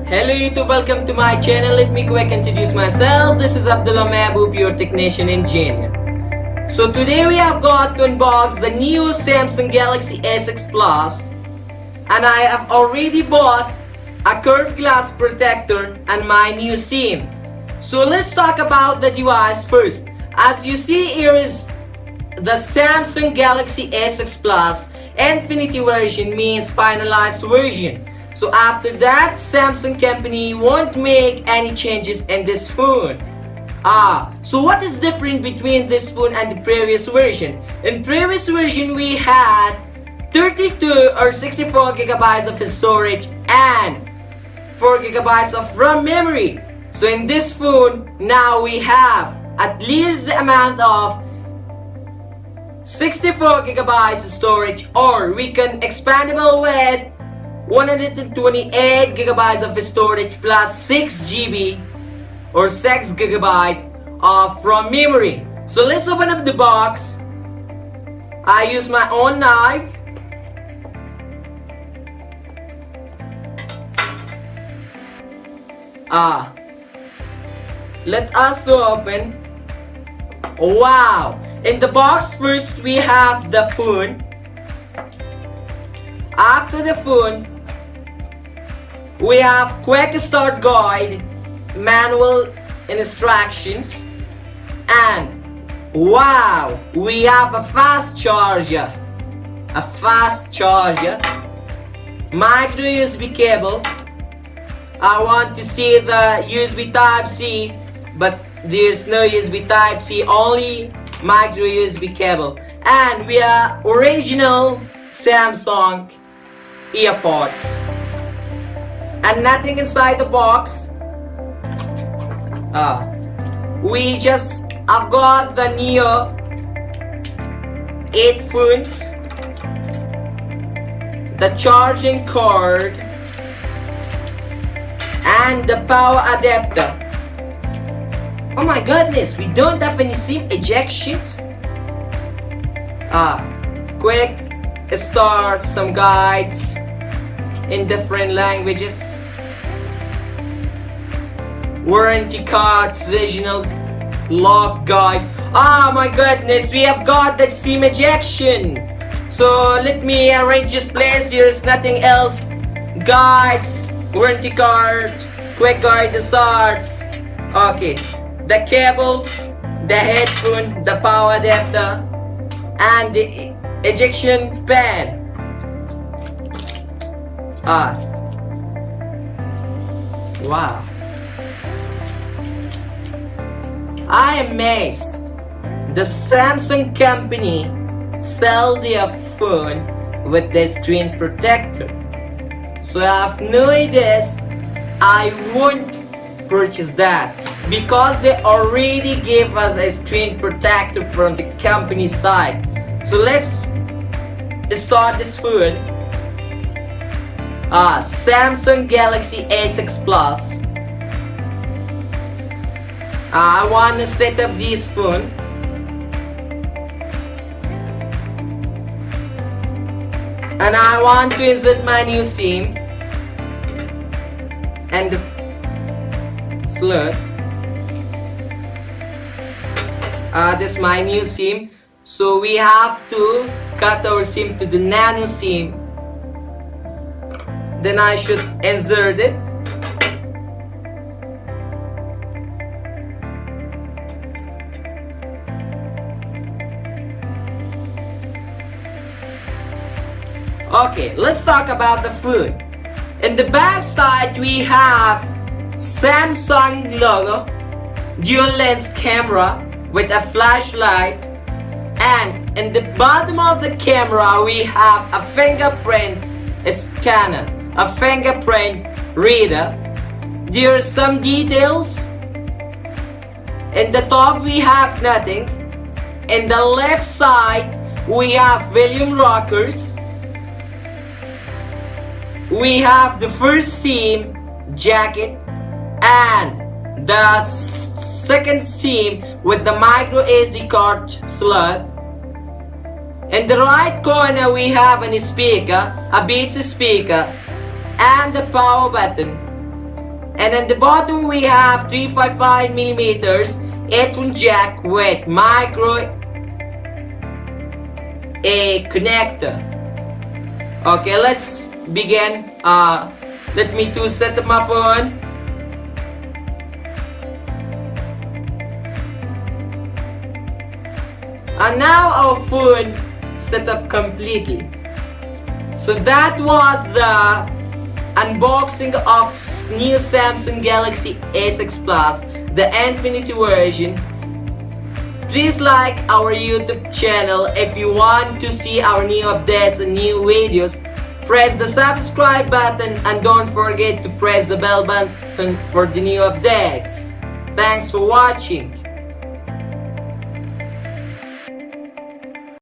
Hello YouTube, welcome to my channel. Let me quick introduce myself. This is Abdullah Mahboub, your technician engineer. So today we have got to unbox the new Samsung Galaxy S6 Plus, and I have already bought a curved glass protector and my new SIM. So let's talk about the device first. As you see, here is the Samsung Galaxy S6 Plus Infinity version, means finalized version. So after that, Samsung company won't make any changes in this phone. So what is different between this phone and the previous version? In previous version, we had 32 or 64 gigabytes of storage and 4 gigabytes of RAM memory. So in this phone, now we have at least the amount of 64 gigabytes storage, or we can expandable with 128 gigabytes of storage plus 6 GB or 6 gigabyte of RAM memory. So let's open up the box. I use my own knife. Let us to open. Wow! In the box, first we have the phone. After the phone, we have quick start guide, manual instructions, and wow, we have a fast charger. Micro USB cable. I want to see the USB Type-C, but there's no USB Type-C, only micro USB cable. And we are original Samsung earpods. And nothing inside the box. We just have got the Neo 8 phones, the charging cord, and the power adapter. Oh my goodness, we don't have any SIM ejections. Quick start, some guides in different languages, warranty cards, original lock guide. Oh my goodness, we have got the SIM ejection. So let me arrange this place. Here's nothing else. Guides, warranty card, quick guide, the starts. Okay, the cables, the headphone, the power adapter, and the ejection pin. Wow, I am amazed. The Samsung company sell their phone with the screen protector. So I have no ideas. I won't purchase that because they already gave us a screen protector from the company side. So let's start this phone. Samsung Galaxy S6 Plus. I want to set up this phone. And I want to insert my new SIM and the slot. This is my new SIM. So we have to cut our SIM to the Nano SIM. Then I should insert it. Okay, let's talk about the phone. In the back side, we have Samsung logo, dual lens camera with a flashlight, and in the bottom of the camera we have a fingerprint scanner, a fingerprint reader. There are some details. In the top we have nothing. In the left side we have volume rockers. We have the first SIM jacket and the second SIM with the micro SD card slot. In the right corner we have a speaker, a Beats speaker, and the power button. And at the bottom we have 355mm headphone jack with micro a connector. Okay, let's begin. Let me to set up my phone. And now our phone set up completely. So that was the unboxing of new Samsung Galaxy S6 Plus, the Infinity version. Please like our YouTube channel if you want to see our new updates and new videos. Press the subscribe button and don't forget to press the bell button for the new updates. Thanks for watching.